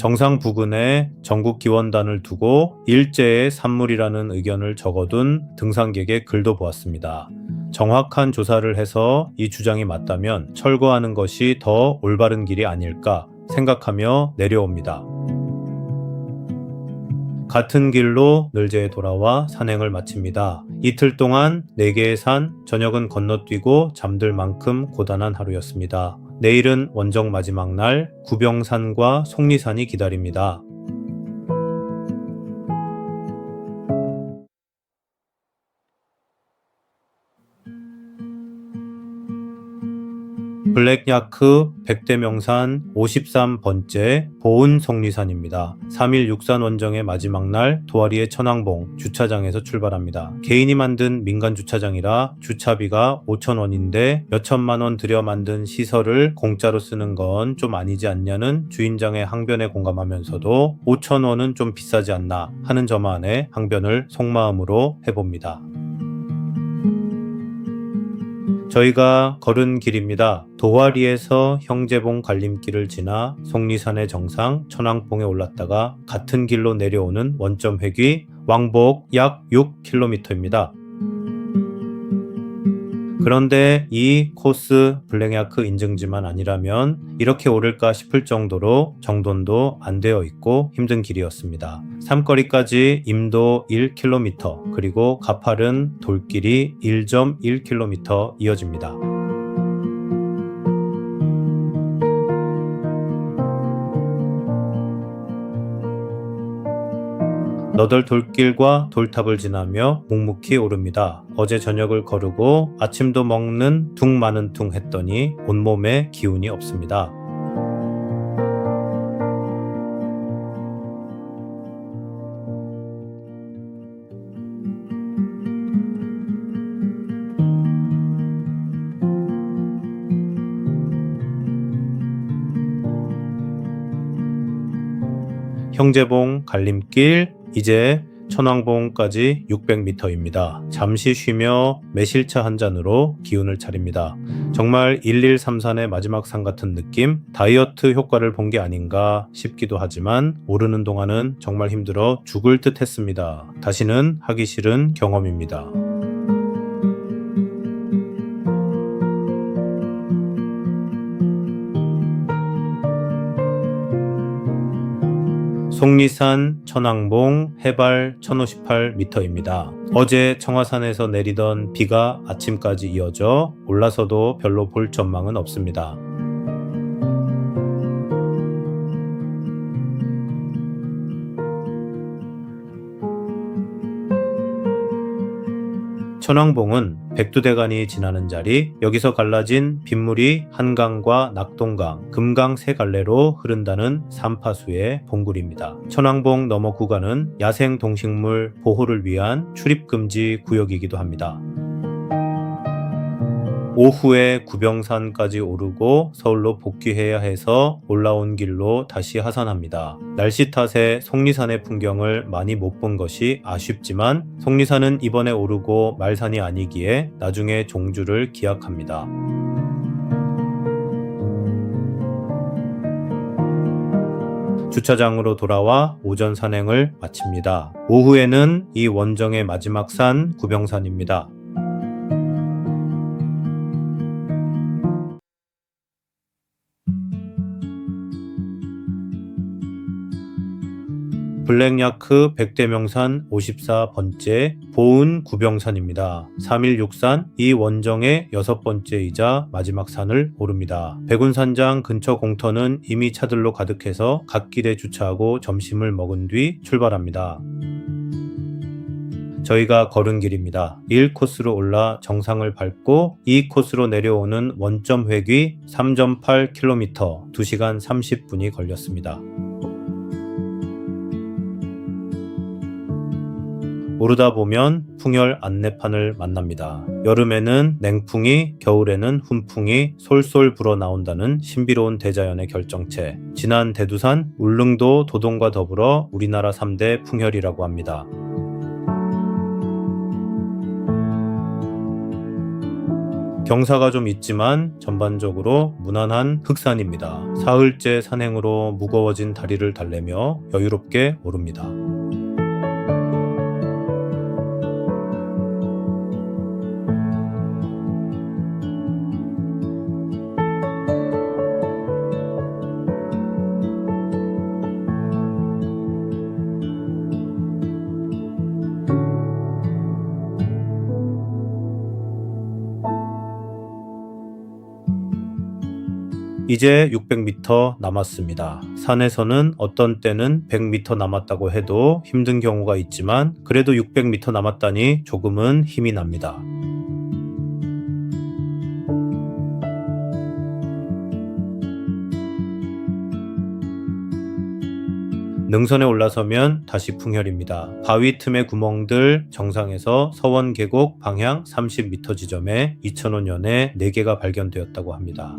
Speaker 1: 정상 부근에 전국기원단을 두고 일제의 산물이라는 의견을 적어둔 등산객의 글도 보았습니다. 정확한 조사를 해서 이 주장이 맞다면 철거하는 것이 더 올바른 길이 아닐까 생각하며 내려옵니다. 같은 길로 늘제에 돌아와 산행을 마칩니다. 이틀 동안 4개의 산, 저녁은 건너뛰고 잠들 만큼 고단한 하루였습니다. 내일은 원정 마지막 날 구병산과 속리산이 기다립니다. 블랙야크 백대명산 53번째 보은 속리산입니다. 3일 육산 원정의 마지막 날 도아리의 천왕봉 주차장에서 출발합니다. 개인이 만든 민간 주차장이라 주차비가 5,000원인데 몇천만 원 들여 만든 시설을 공짜로 쓰는 건 좀 아니지 않냐는 주인장의 항변에 공감하면서도 5,000원은 좀 비싸지 않나 하는 저만의 항변을 속마음으로 해봅니다. 저희가 걸은 길입니다. 도화리에서 형제봉 갈림길을 지나 속리산의 정상 천왕봉에 올랐다가 같은 길로 내려오는 원점 회귀 왕복 약 6km입니다. 그런데 이 코스 블랙야크 인증지만 아니라면 이렇게 오를까 싶을 정도로 정돈도 안 되어 있고 힘든 길이었습니다. 삼거리까지 임도 1km 그리고 가파른 돌길이 1.1km 이어집니다. 너덜 돌길과 돌탑을 지나며 묵묵히 오릅니다. 어제 저녁을 거르고 아침도 먹는 둥 마는 둥 했더니 온몸에 기운이 없습니다. 형제봉 갈림길 이제 천왕봉까지 600m입니다. 잠시 쉬며 매실차 한 잔으로 기운을 차립니다. 정말 1133의 마지막 산 같은 느낌? 다이어트 효과를 본 게 아닌가 싶기도 하지만 오르는 동안은 정말 힘들어 죽을 듯 했습니다. 다시는 하기 싫은 경험입니다. 속리산 천왕봉 해발 1058m입니다. 어제 청하산에서 내리던 비가 아침까지 이어져 올라서도 별로 볼 전망은 없습니다. 천왕봉은 백두대간이 지나는 자리, 여기서 갈라진 빗물이 한강과 낙동강, 금강 세 갈래로 흐른다는 삼파수의 봉구리입니다. 천왕봉 너머 구간은 야생 동식물 보호를 위한 출입금지 구역이기도 합니다. 오후에 구병산까지 오르고 서울로 복귀해야 해서 올라온 길로 다시 하산합니다. 날씨 탓에 속리산의 풍경을 많이 못 본 것이 아쉽지만 속리산은 이번에 오르고 말산이 아니기에 나중에 종주를 기약합니다. 주차장으로 돌아와 오전 산행을 마칩니다. 오후에는 이 원정의 마지막 산 구병산입니다. 블랙야크 백대명산 54번째 보은 구병산입니다. 3.16산 이 원정의 6번째이자 마지막 산을 오릅니다. 백운산장 근처 공터는 이미 차들로 가득해서 갓길에 주차하고 점심을 먹은 뒤 출발합니다. 저희가 걸은 길입니다. 1코스로 올라 정상을 밟고 2코스로 내려오는 원점 회귀 3.8km 2시간 30분이 걸렸습니다. 오르다 보면 풍열 안내판을 만납니다. 여름에는 냉풍이, 겨울에는 훈풍이 솔솔 불어 나온다는 신비로운 대자연의 결정체. 지난 대두산, 울릉도, 도동과 더불어 우리나라 3대 풍혈이라고 합니다. 경사가 좀 있지만 전반적으로 무난한 흑산입니다. 사흘째 산행으로 무거워진 다리를 달래며 여유롭게 오릅니다. 이제 600m 남았습니다. 산에서는 어떤 때는 100m 남았다고 해도 힘든 경우가 있지만 그래도 600m 남았다니 조금은 힘이 납니다. 능선에 올라서면 다시 풍혈입니다. 바위 틈의 구멍들 정상에서 서원 계곡 방향 30m 지점에 2005년에 4개가 발견되었다고 합니다.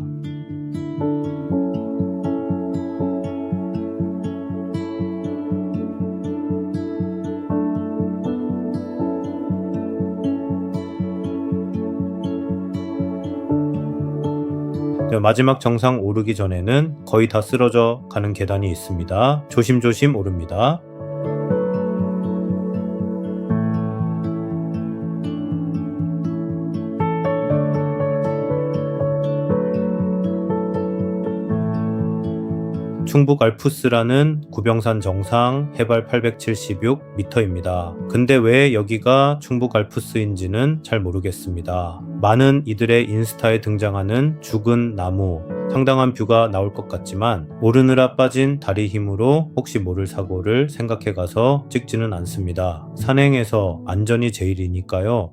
Speaker 1: 마지막 정상 오르기 전에는 거의 다 쓰러져 가는 계단이 있습니다. 조심조심 오릅니다. 충북 알프스라는 구병산 정상 해발 876m입니다. 근데 왜 여기가 충북 알프스인지는 잘 모르겠습니다. 많은 이들의 인스타에 등장하는 죽은 나무, 상당한 뷰가 나올 것 같지만 오르느라 빠진 다리 힘으로 혹시 모를 사고를 생각해 가서 찍지는 않습니다. 산행에서 안전이 제일이니까요.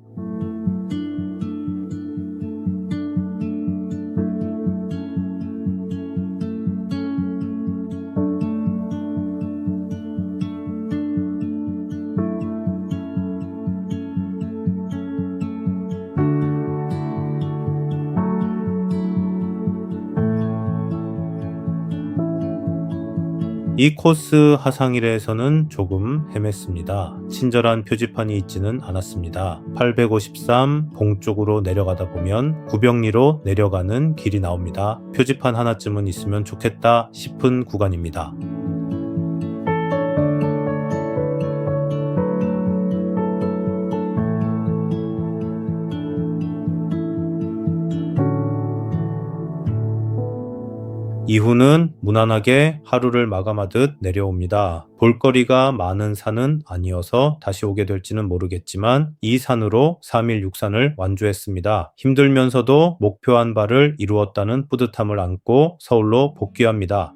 Speaker 1: 이 코스 하상일에서는 조금 헤맸습니다. 친절한 표지판이 있지는 않았습니다. 853 봉쪽으로 내려가다 보면 구병리로 내려가는 길이 나옵니다. 표지판 하나쯤은 있으면 좋겠다 싶은 구간입니다. 이후는 무난하게 하루를 마감하듯 내려옵니다. 볼거리가 많은 산은 아니어서 다시 오게 될지는 모르겠지만 이 산으로 3일 6산을 완주했습니다. 힘들면서도 목표한 바를 이루었다는 뿌듯함을 안고 서울로 복귀합니다.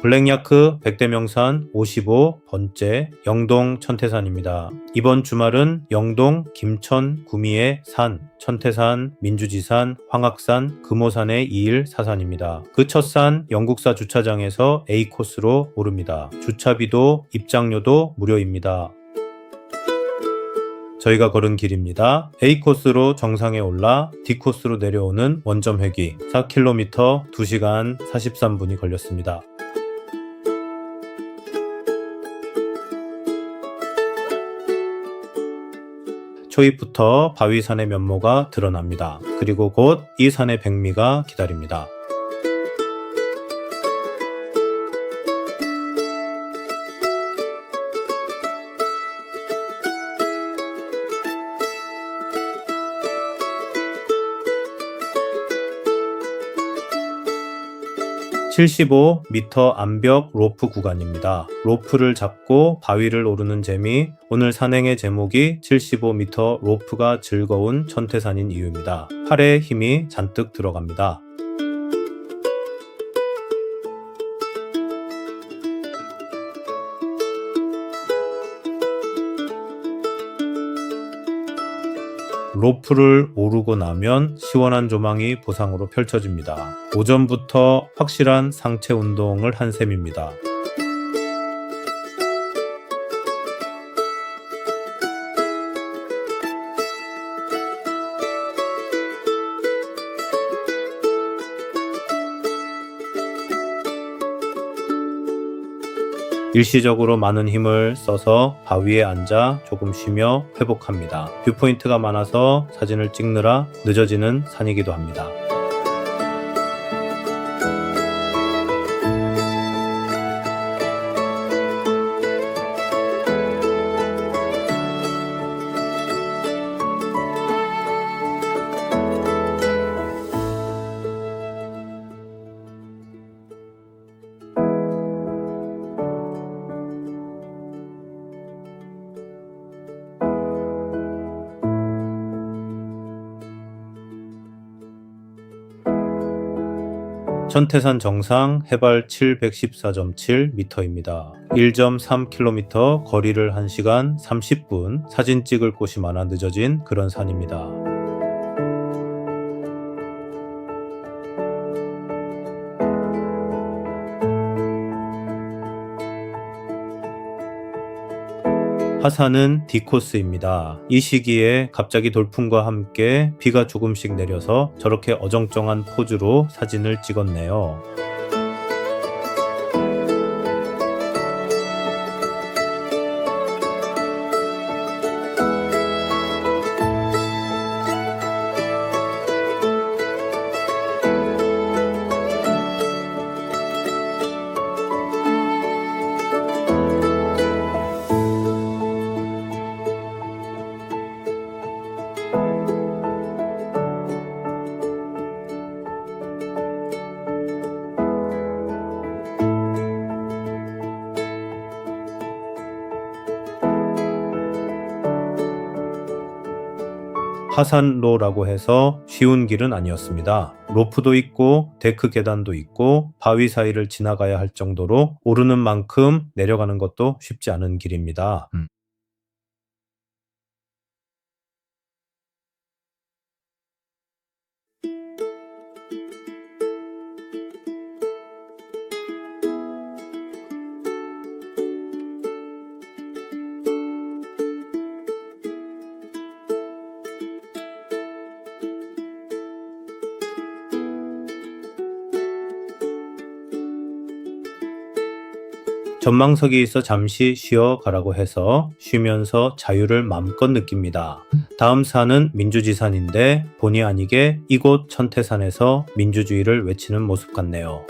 Speaker 1: 블랙야크 백대명산 55번째 영동 천태산입니다. 이번 주말은 영동 김천 구미의 산, 천태산, 민주지산, 황악산, 금오산의 2일 4산입니다. 그 첫 산 영국사 주차장에서 A코스로 오릅니다. 주차비도 입장료도 무료입니다. 저희가 걸은 길입니다. A코스로 정상에 올라 D코스로 내려오는 원점 회귀 4km 2시간 43분이 걸렸습니다. 초입부터 바위산의 면모가 드러납니다. 그리고 곧 이 산의 백미가 기다립니다. (75m) 암벽 로프 구간입니다. 로프를 잡고 바위를 오르는 재미, 오늘 산행의 제목이 75m 로프가 즐거운 천태산인 이유입니다. 팔에 힘이 잔뜩 들어갑니다. 로프를 오르고 나면 시원한 조망이 보상으로 펼쳐집니다. 오전부터 확실한 상체 운동을 한 셈입니다. 일시적으로 많은 힘을 써서 바위에 앉아 조금 쉬며 회복합니다. 뷰포인트가 많아서 사진을 찍느라 늦어지는 산이기도 합니다. 천태산 정상 해발 714.7m입니다. 1.3km 거리를 1시간 30분, 사진 찍을 곳이 많아 늦어진 그런 산입니다. 하산은 D코스입니다. 이 시기에 갑자기 돌풍과 함께 비가 조금씩 내려서 저렇게 어정쩡한 포즈로 사진을 찍었네요. 하산로라고 해서 쉬운 길은 아니었습니다. 로프도 있고 데크 계단도 있고 바위 사이를 지나가야 할 정도로 오르는 만큼 내려가는 것도 쉽지 않은 길입니다. 전망석이 있어 잠시 쉬어 가라고 해서 쉬면서 자유를 마음껏 느낍니다. 다음 산은 민주지산인데 본의 아니게 이곳 천태산에서 민주주의를 외치는 모습 같네요.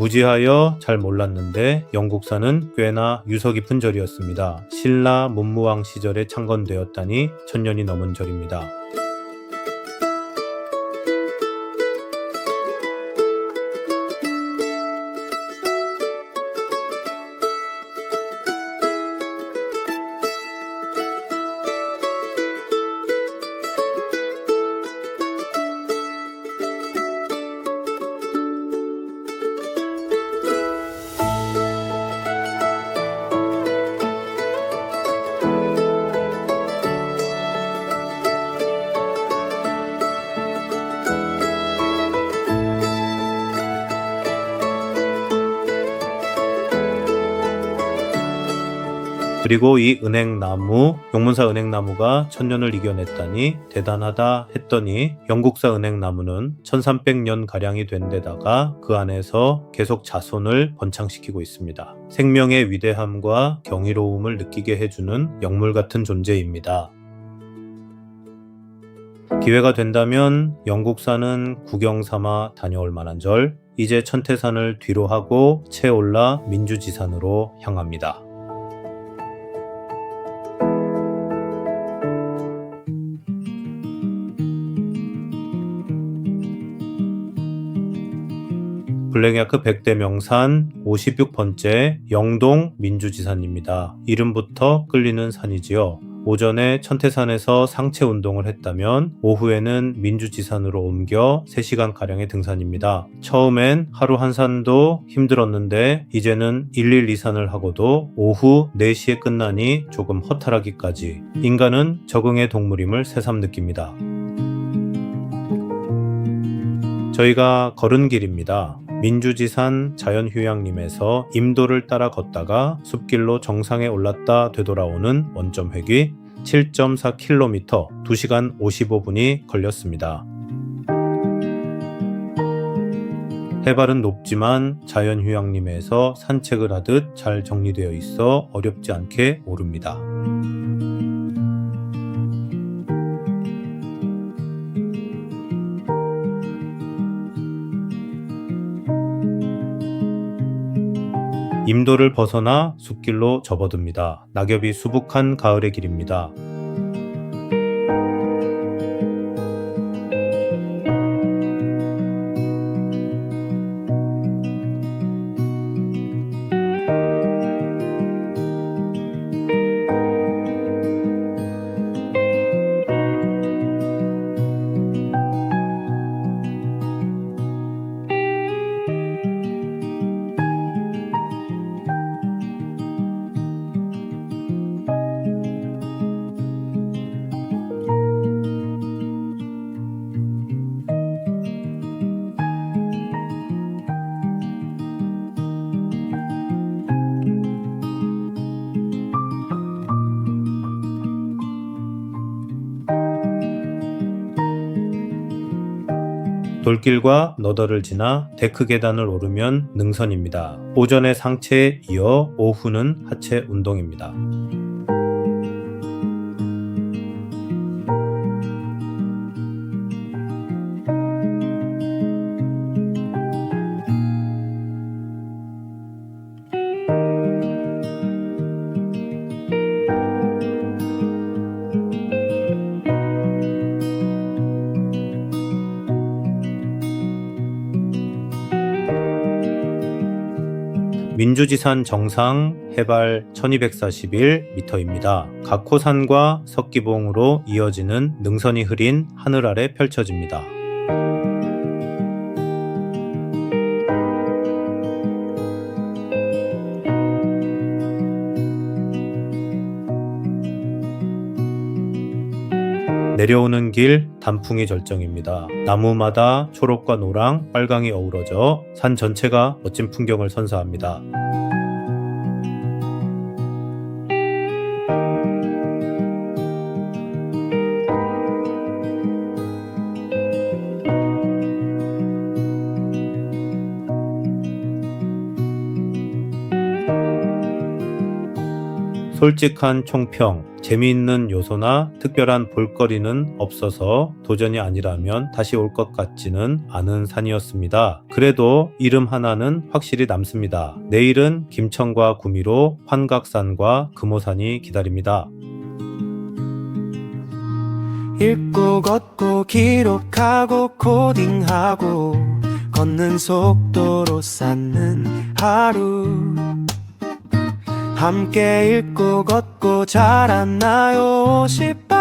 Speaker 1: 무지하여 잘 몰랐는데 영국사는 꽤나 유서 깊은 절이었습니다. 신라 문무왕 시절에 창건되었다니 1000년이 넘은 절입니다. 그리고 이 은행나무, 용문사 은행나무가 1000년을 이겨냈다니 대단하다 했더니 영국사 은행나무는 1300년가량이 된 데다가 그 안에서 계속 자손을 번창시키고 있습니다. 생명의 위대함과 경이로움을 느끼게 해주는 영물 같은 존재입니다. 기회가 된다면 영국사는 구경 삼아 다녀올 만한 절, 이제 천태산을 뒤로 하고 채 올라 민주지산으로 향합니다. 블랙야크 100대 명산 56번째 영동 민주지산입니다. 이름부터 끌리는 산이지요. 오전에 천태산에서 상체 운동을 했다면 오후에는 민주지산으로 옮겨 3시간가량의 등산입니다. 처음엔 하루 한 산도 힘들었는데 이제는 112산을 하고도 오후 4시에 끝나니 조금 허탈하기까지. 인간은 적응의 동물임을 새삼 느낍니다. 저희가 걸은 길입니다. 민주지산 자연휴양림에서 임도를 따라 걷다가 숲길로 정상에 올랐다 되돌아오는 원점 회귀 7.4km 2시간 55분이 걸렸습니다. 해발은 높지만 자연휴양림에서 산책을 하듯 잘 정리되어 있어 어렵지 않게 오릅니다. 임도를 벗어나 숲길로 접어듭니다. 낙엽이 수북한 가을의 길입니다. 돌길과 너더를 지나 데크 계단을 오르면 능선입니다. 오전에 상체에 이어 오후는 하체 운동입니다. 민주지산 정상 해발 1241m입니다. 각호산과 석기봉으로 이어지는 능선이 흐린 하늘 아래 펼쳐집니다. 내려오는 길 단풍이 절정입니다. 나무마다 초록과 노랑, 빨강이 어우러져 산 전체가 멋진 풍경을 선사합니다. 솔직한 총평, 재미있는 요소나 특별한 볼거리는 없어서 도전이 아니라면 다시 올 것 같지는 않은 산이었습니다. 그래도 이름 하나는 확실히 남습니다. 내일은 김천과 구미로 환각산과 금오산이 기다립니다.
Speaker 2: 읽고 걷고 기록하고 코딩하고 걷는 속도로 쌓는 하루, 함께 읽고 걷고 자랐나요 58